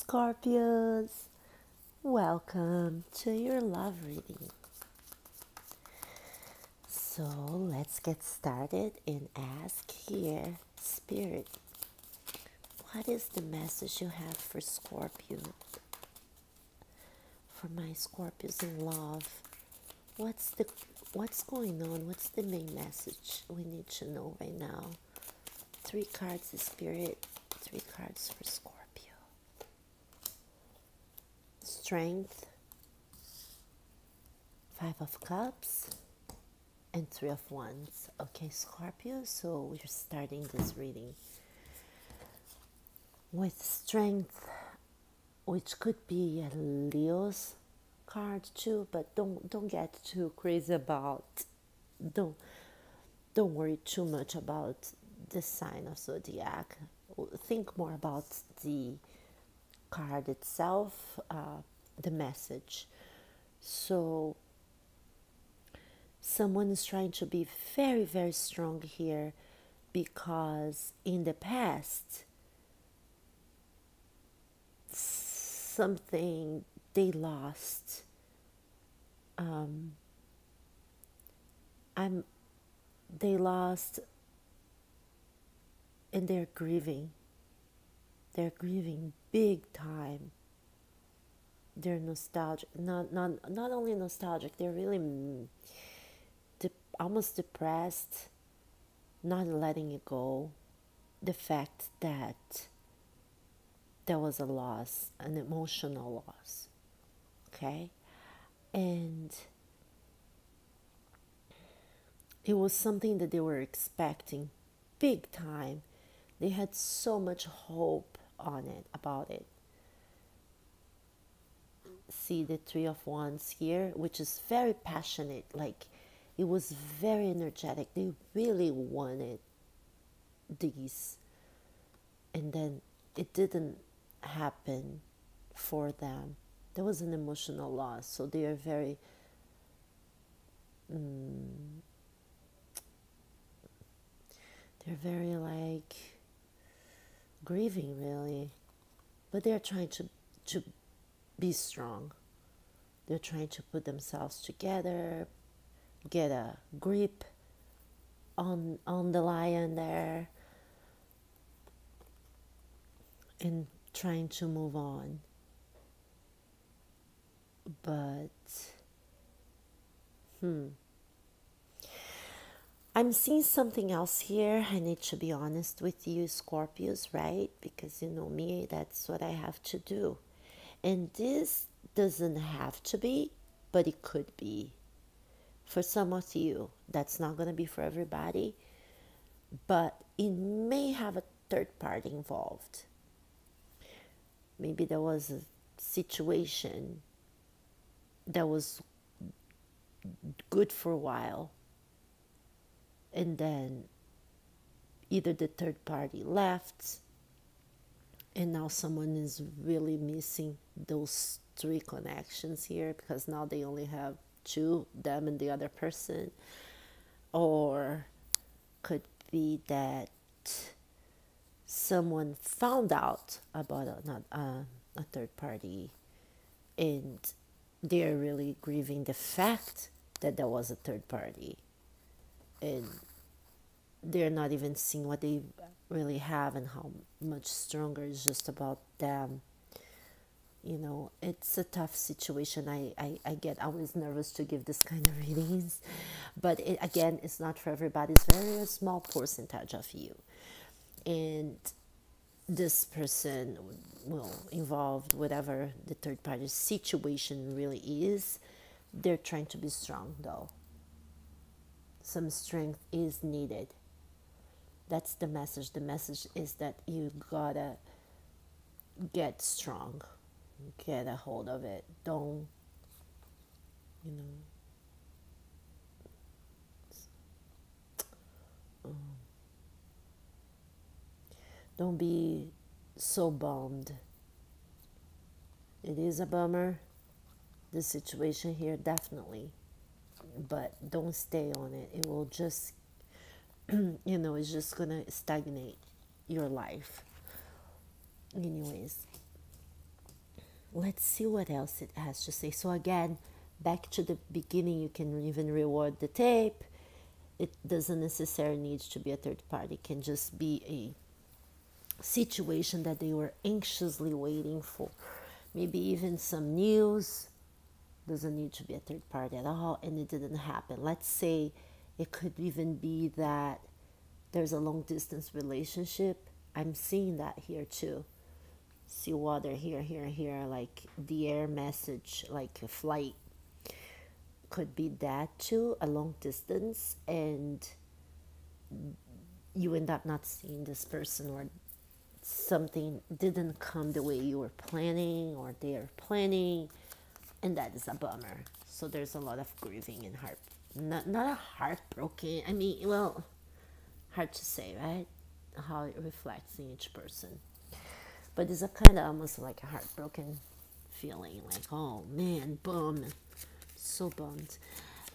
Scorpios, welcome to your love reading. So let's get started and ask here, Spirit, what is the message you have for Scorpio? For my Scorpios in love, what's going on? What's the main message we need to know right now? 3 cards, Spirit, 3 cards for Scorpio. Strength, 5 of Cups, and 3 of Wands. Okay, Scorpio, so we're starting this reading with Strength, which could be a Leo's card too, but don't get too crazy about, don't worry too much about the sign of zodiac. Think more about the card itself, the message. So someone is trying to be very, very strong here because in the past, something they lost. They lost, and they're grieving. They're grieving big time. They're nostalgic. Not only nostalgic. They're really almost depressed, not letting it go. The fact that there was a loss, an emotional loss. Okay? And it was something that they were expecting big time. They had so much hope about it. See the 3 of Wands here, which is very passionate, like it was very energetic. They really wanted these, and then it didn't happen for them. There was an emotional loss, so they are very they're very like grieving, really, but they're trying to be strong. They're trying to put themselves together, get a grip on the lion there, and trying to move on. But I'm seeing something else here. I need to be honest with you, Scorpios, right? Because you know me, that's what I have to do. And this doesn't have to be, but it could be. For some of you, that's not going to be for everybody, but it may have a third party involved. Maybe there was a situation that was good for a while, and then either the third party left, and now someone is really missing those 3 connections here because now they only have 2, them and the other person. Or could be that someone found out about a third party, and they're really grieving the fact that there was a third party, and they're not even seeing what they really have and how much stronger. It's just about them. You know, it's a tough situation. I get always nervous to give this kind of readings, but again, it's not for everybody. It's very small percentage of you, and this person will involve whatever the third party situation really is. They're trying to be strong, though. Some strength is needed. That's the message. The message is that you gotta get strong. Get a hold of it. Don't, you know, don't be so bummed. It is a bummer, the situation here, definitely. But don't stay on it. It will just, it's just going to stagnate your life. Anyways, let's see what else it has to say. So again, back to the beginning, you can even reward the tape. It doesn't necessarily need to be a third party. It can just be a situation that they were anxiously waiting for. Maybe even some news. Doesn't need to be a third party at all, and it didn't happen. Let's say it could even be that there's a long distance relationship. I'm seeing that here too. See water here, here, like the air message, like a flight. Could be that too, a long distance, and you end up not seeing this person, or something didn't come the way you were planning or they are planning, and that is a bummer. So there's a lot of grieving and heart, not a heartbroken. I mean, well, hard to say, right? How it reflects in each person, but it's a kind of almost like a heartbroken feeling, like, oh man, bummed, so bummed.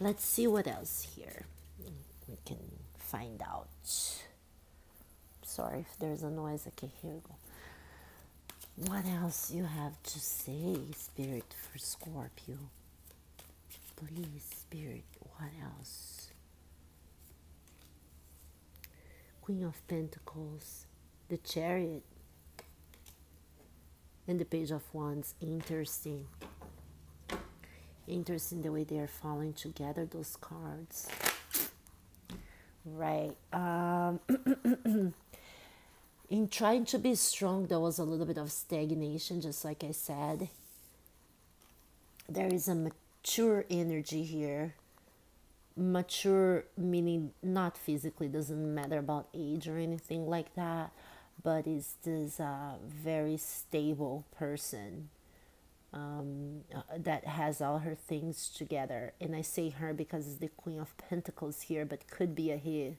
Let's see what else here we can find out. Sorry if there's a noise. Okay, here we go. What else you have to say, Spirit, for Scorpio? Please, Spirit, what else? Queen of Pentacles, the Chariot, and the Page of Wands. Interesting. Interesting the way they are falling together, those cards. Right. In trying to be strong, there was a little bit of stagnation, just like I said. There is a mature energy here. Mature meaning not physically, doesn't matter about age or anything like that, but is this very stable person that has all her things together. And I say her because it's the Queen of Pentacles here, but could be a he.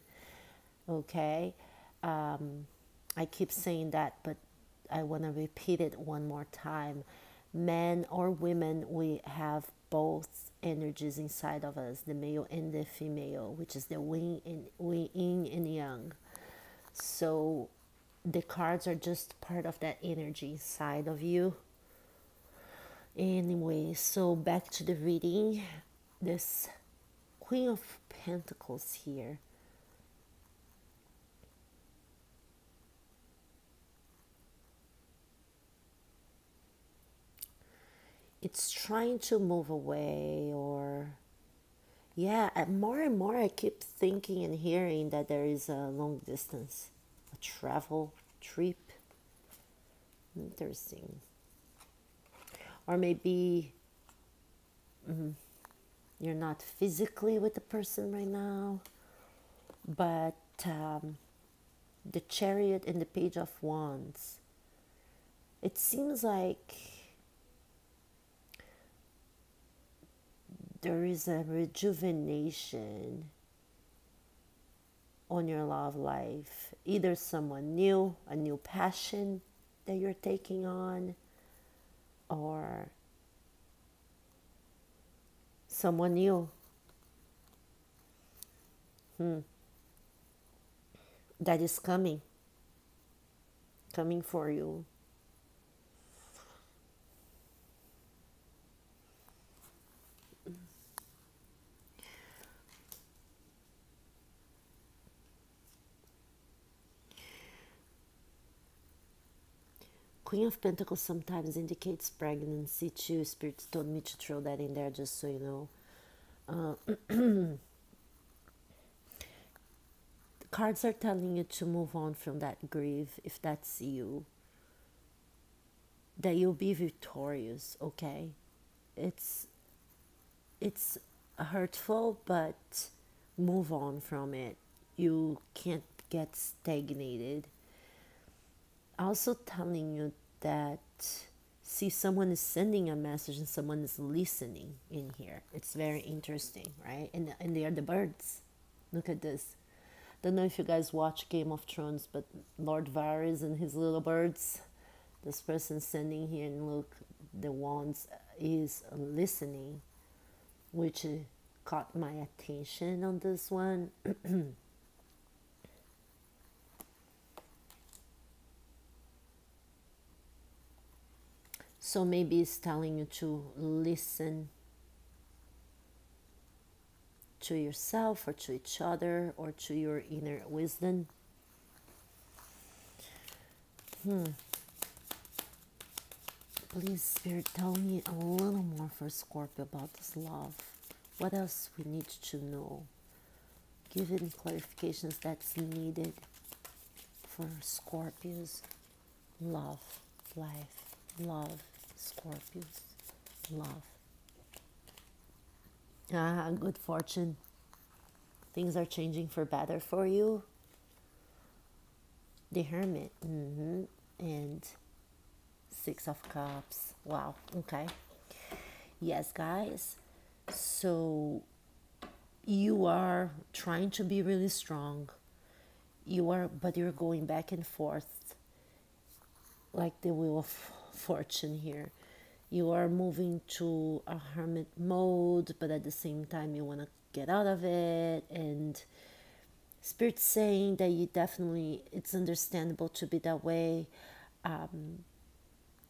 Okay. I keep saying that, but I want to repeat it one more time. Men or women, we have both energies inside of us, the male and the female, which is the yin and yang. So the cards are just part of that energy inside of you. Anyway, so back to the reading. This Queen of Pentacles here. It's trying to move away, or yeah, more and more I keep thinking and hearing that there is a long distance, a travel trip. Interesting. Or maybe you're not physically with the person right now, but the Chariot and the Page of Wands, it seems like there is a rejuvenation on your love life. Either someone new, a new passion that you're taking on, or someone new that is coming for you. Queen of Pentacles sometimes indicates pregnancy too. Spirits told me to throw that in there just so you know. The cards are telling you to move on from that grief, if that's you. That you'll be victorious, okay? It's hurtful, but move on from it. You can't get stagnated. Also telling you that, see, someone is sending a message and someone is listening in here. It's very interesting, right? And they are the birds. Look at this. Don't know if you guys watch Game of Thrones, but Lord Varys and his little birds. This person sending here, and look, the wands is listening, which caught my attention on this one. So maybe it's telling you to listen to yourself or to each other or to your inner wisdom. Please, Spirit, tell me a little more for Scorpio about this love. What else we need to know? Give it clarifications that's needed for Scorpios. Love, life, love, Scorpios, love. Good fortune. Things are changing for better for you. The Hermit. And Six of Cups. Wow. Okay. Yes, guys. So you are trying to be really strong. But you're going back and forth like the Wheel of Fortune here. You are moving to a hermit mode, but at the same time you want to get out of it. And Spirit's saying that it's understandable to be that way.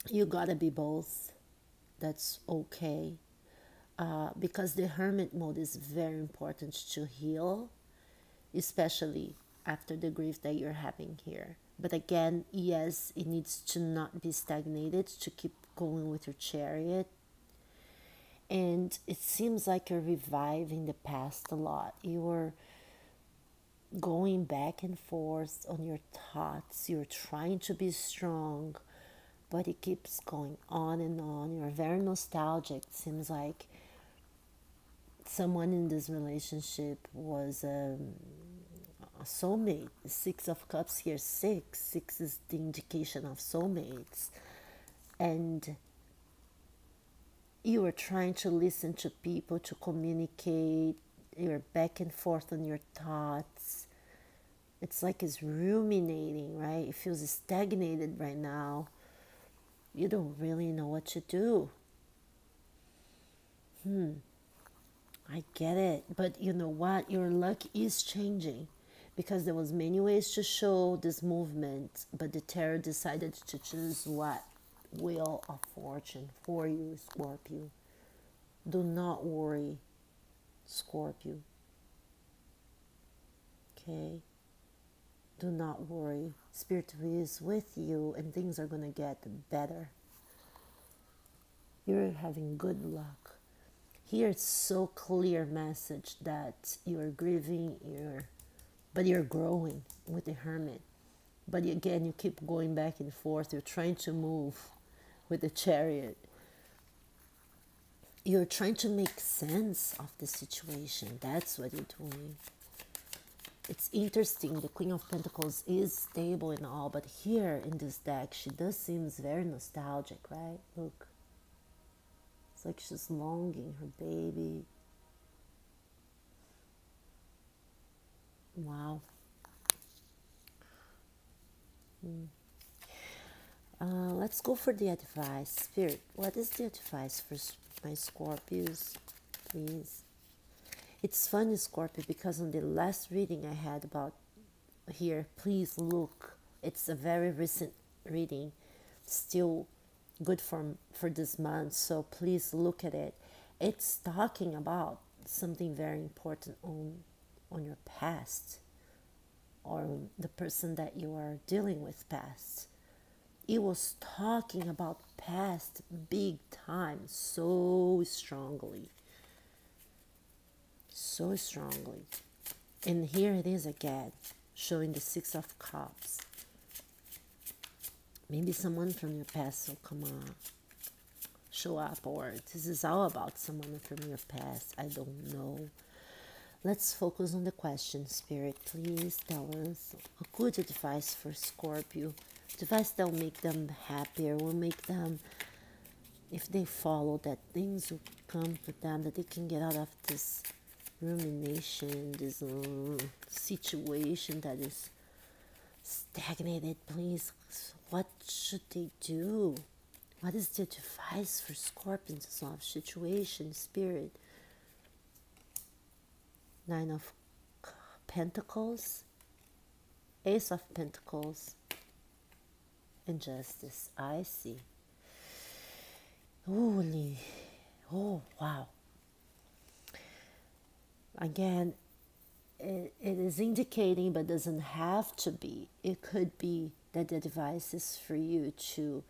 You gotta be both. That's okay. Because the hermit mode is very important to heal, especially after the grief that you're having here. But again, yes, it needs to not be stagnated, to keep going with your chariot. And it seems like you're reviving the past a lot. You're going back and forth on your thoughts. You're trying to be strong, but it keeps going on and on. You're very nostalgic. It seems like someone in this relationship was a soulmate. Six of Cups here, six is the indication of soulmates. And you are trying to listen to people, to communicate. You're back and forth on your thoughts. It's like it's ruminating, right? It feels stagnated right now. You don't really know what to do. I get it. But you know what? Your luck is changing, because there was many ways to show this movement, but the tarot decided to choose what? Wheel of Fortune for you, Scorpio. Do not worry, Scorpio. Okay? Do not worry. Spirit is with you, and things are going to get better. You're having good luck. Here it's so clear message that you're grieving, but you're growing with the Hermit. But again, you keep going back and forth. You're trying to move with the Chariot. You're trying to make sense of the situation. That's what you're doing. It's interesting. The Queen of Pentacles is stable and all, but here in this deck, she does seem very nostalgic, right? Look. It's like she's longing her baby. Wow. Let's go for the advice. Spirit, what is the advice for my Scorpios, please? It's funny, Scorpio, because on the last reading I had about here, please look. It's a very recent reading, still good for this month, so please look at it. It's talking about something very important on your past, or the person that you are dealing with past. It was talking about past big time, so strongly. So strongly. And here it is again, showing the Six of Cups. Maybe someone from your past will come on, show up, or this is all about someone from your past. I don't know. Let's focus on the question, Spirit. Please tell us a good advice for Scorpio. Advice that will make them happier, will make them, if they follow, that things will come to them, that they can get out of this rumination, this situation that is stagnated. Please, what should they do? What is the advice for Scorpions in this love situation, Spirit? Nine of Pentacles, Ace of Pentacles, and Justice. I see. Holy, oh wow. Again, it is indicating, but doesn't have to be. It could be that the advice is for you to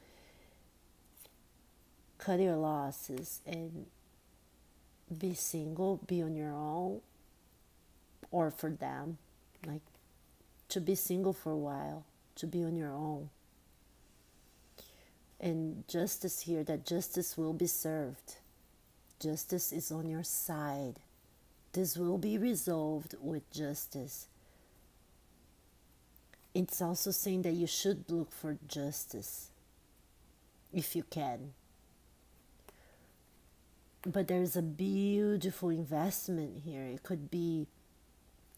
cut your losses and be single, be on your own, or for them, like to be single for a while, to be on your own. And justice here, that justice will be served. Justice is on your side. This will be resolved with justice. It's also saying that you should look for justice if you can. But there's a beautiful investment here. It could be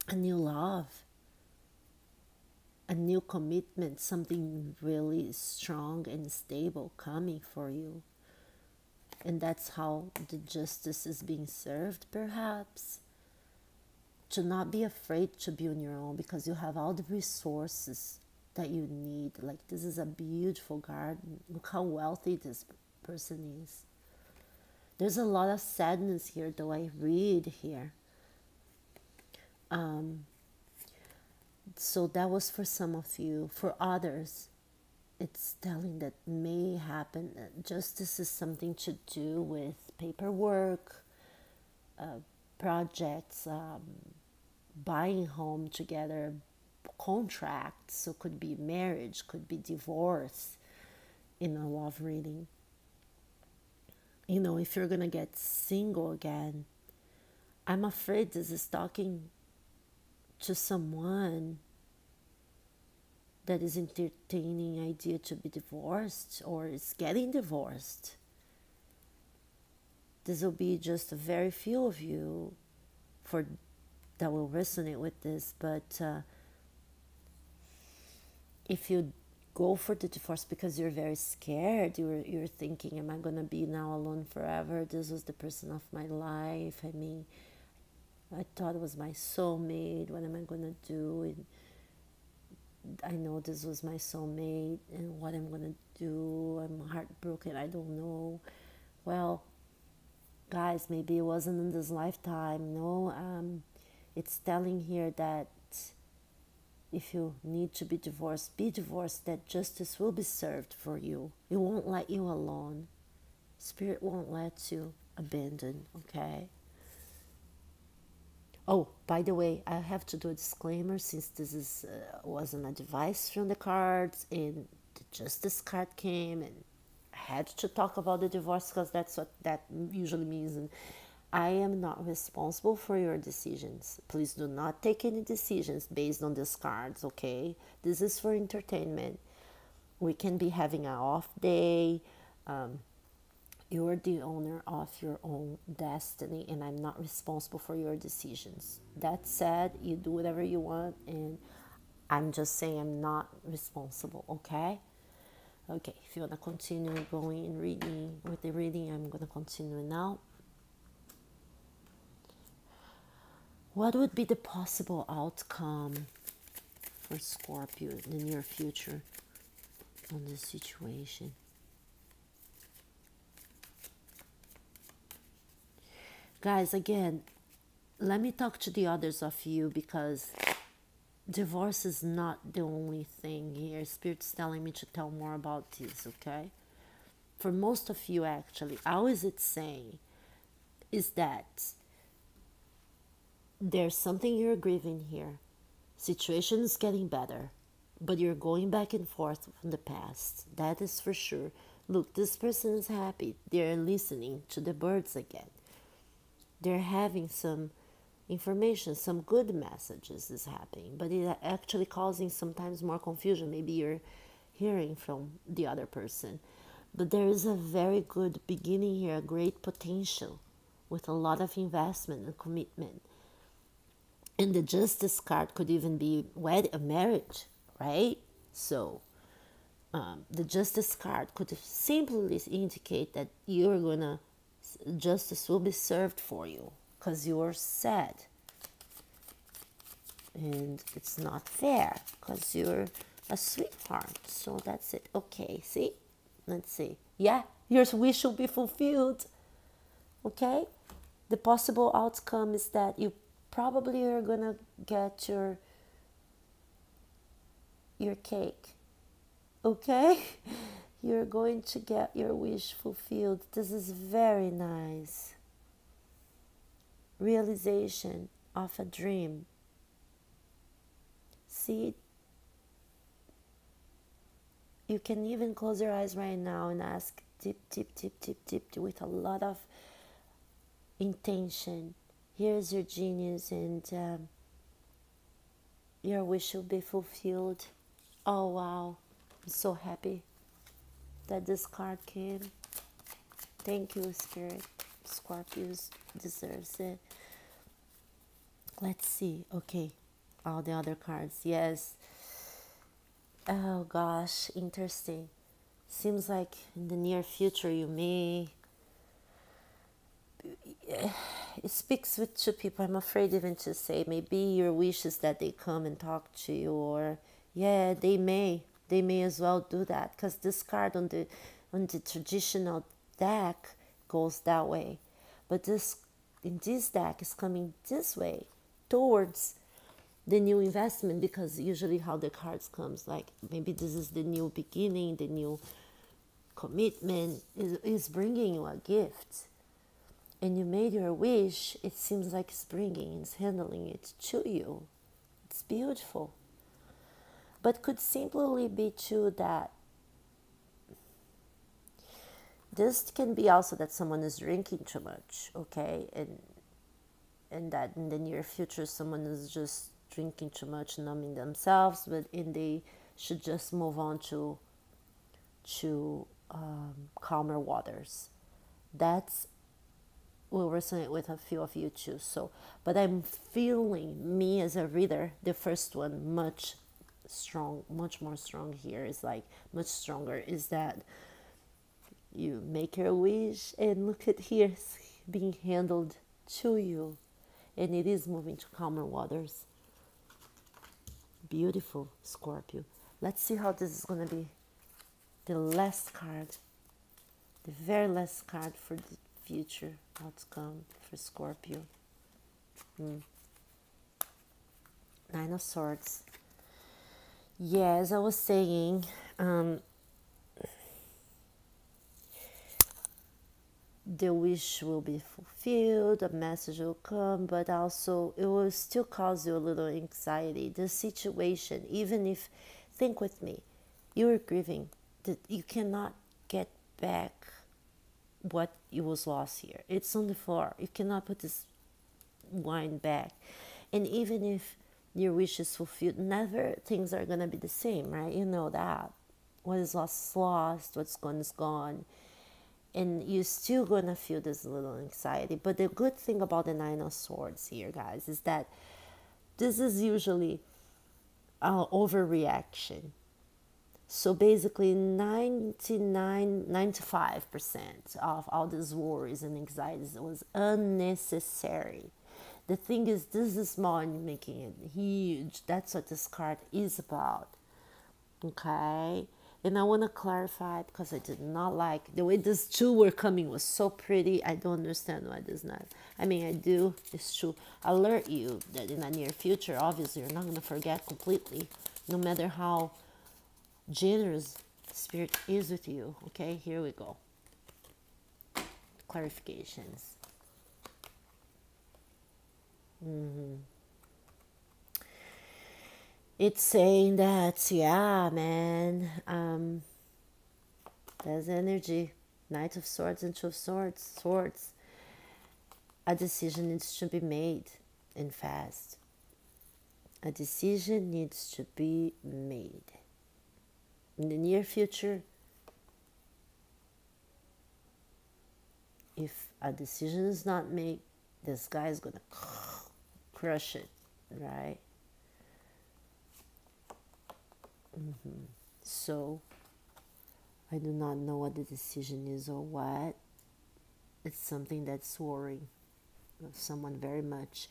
a new love, a new commitment, something really strong and stable coming for you. And that's how the justice is being served, perhaps. To not be afraid to be on your own, because you have all the resources that you need. Like, this is a beautiful garden. Look how wealthy this person is. There's a lot of sadness here, though, I read here. So that was for some of you. For others, it's telling that may happen. Justice is something to do with paperwork, projects, buying home together, contracts. So could be marriage, could be divorce in a love reading. You know, if you're gonna get single again, I'm afraid this is talking to someone that is entertaining idea to be divorced or is getting divorced. This will be just a very few of you for that will resonate with this. But if you go for the divorce because you're very scared, you're thinking, am I gonna be now alone forever? This was the person of my life. I mean, I thought it was my soulmate. What am I gonna do? And I know this was my soulmate, and what I'm gonna do? I'm heartbroken. I don't know. Well, guys, maybe it wasn't in this lifetime. No, it's telling here that if you need to be divorced, be divorced. That justice will be served for you. It won't let you alone. Spirit won't let you abandon. Okay. Oh, by the way, I have to do a disclaimer, since this is wasn't a advice from the cards, and the justice card came, and I had to talk about the divorce because that's what that usually means. And I am not responsible for your decisions. Please do not take any decisions based on these cards, okay? This is for entertainment. We can be having an off day. You're the owner of your own destiny, and I'm not responsible for your decisions. That said, you do whatever you want, and I'm just saying I'm not responsible, okay? Okay, if you want to continue going and reading with the reading, I'm going to continue now. What would be the possible outcome for Scorpio in the near future on this situation? Guys, again, let me talk to the others of you, because divorce is not the only thing here. Spirit's telling me to tell more about this, okay? For most of you, actually, how is it saying is that there's something you're grieving here. Situation is getting better, but you're going back and forth from the past. That is for sure. Look, this person is happy. They're listening to the birds again. They're having some information, some good messages is happening, but it's actually causing sometimes more confusion. Maybe you're hearing from the other person. But there is a very good beginning here, a great potential with a lot of investment and commitment. And the justice card could even be a marriage, right? So the justice card could simply indicate that you're gonna justice will be served for you because you're sad, and it's not fair because you're a sweetheart. So that's it. Okay, see, let's see. Yeah, Your wish will be fulfilled. Okay? The possible outcome is that you probably are gonna get your cake. Okay? You're going to get your wish fulfilled. This is very nice. Realization of a dream. See, you can even close your eyes right now and ask deep, deep, deep, deep, deep, with a lot of intention. Here's your genius, and your wish will be fulfilled. Oh wow, I'm so happy that this card came. Thank you, Spirit. Scorpios deserves it. Let's see. Okay, all the other cards. Yes. Oh gosh, interesting. Seems like in the near future you may. It speaks with two people. I'm afraid even to say. Maybe your wish is that they come and talk to you, or yeah, they may. They may as well do that, because this card on the traditional deck goes that way, but this in this deck is coming this way towards the new investment, because usually how the cards comes, like maybe this is the new beginning, the new commitment is bringing you a gift, and you made your wish. It seems like it's handling it to you. It's beautiful, but could simply be too that this can be also that someone is drinking too much, okay, and that in the near future someone is just drinking too much, numbing themselves, and they should just move on to calmer waters. That's will resonate with a few of you too. So, but I'm feeling, me as a reader, the first one much more strong here, is like much stronger, is that you make your wish and look at here, it's being handled to you, and it is moving to calmer waters. Beautiful, Scorpio. Let's see how this is going to be. The last card, the very last card for the future outcome for Scorpio. Nine of Swords. Yeah, as I was saying, the wish will be fulfilled, a message will come, but also it will still cause you a little anxiety. The situation, even if, think with me, you're grieving, that you cannot get back what you was lost here. It's on the floor. You cannot put this wine back. And even if your wish is fulfilled, never things are going to be the same, right? You know that. What is lost is lost, what's gone is gone. And you're still going to feel this little anxiety. But the good thing about the Nine of Swords here, guys, is that this is usually an overreaction. So basically 95% of all these worries and anxieties was unnecessary. The thing is, this is small and you're making it huge. That's what this card is about. Okay? And I want to clarify, because I did not like the way these two were coming was so pretty. I don't understand why this not. I mean, I do. It's true. Alert you that in the near future, obviously, you're not going to forget completely, no matter how generous Spirit is with you. Okay, here we go. Clarifications. It's saying that, yeah, man, there's energy. Knight of Swords and Two of Swords. A decision needs to be made, and fast. A decision needs to be made. In the near future, if a decision is not made, this guy is gonna crush it, right? So, I do not know what the decision is or what. It's something that's worrying someone very much.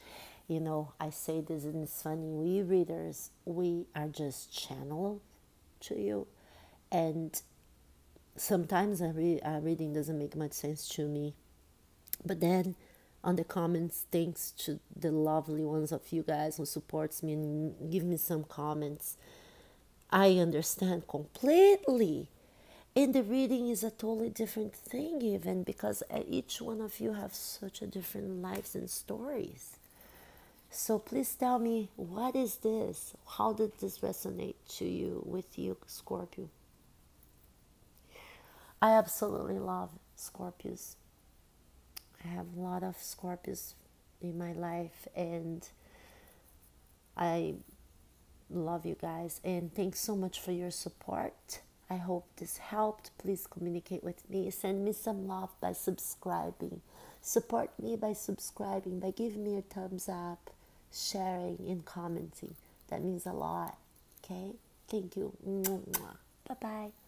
You know, I say this and it's funny. We readers, we are just channeled to you. And Sometimes a reading doesn't make much sense to me, but then on the comments, thanks to the lovely ones of you guys who supports me and give me some comments, I understand completely. And the reading is a totally different thing, even because each one of you have such a different lives and stories. So please tell me, what is this? How did this resonate to you, with you, Scorpio? I absolutely love Scorpios. I have a lot of Scorpios in my life, and I love you guys. And thanks so much for your support. I hope this helped. Please communicate with me. Send me some love by subscribing. Support me by subscribing, by giving me a thumbs up, sharing, and commenting. That means a lot. Okay? Thank you. Bye bye.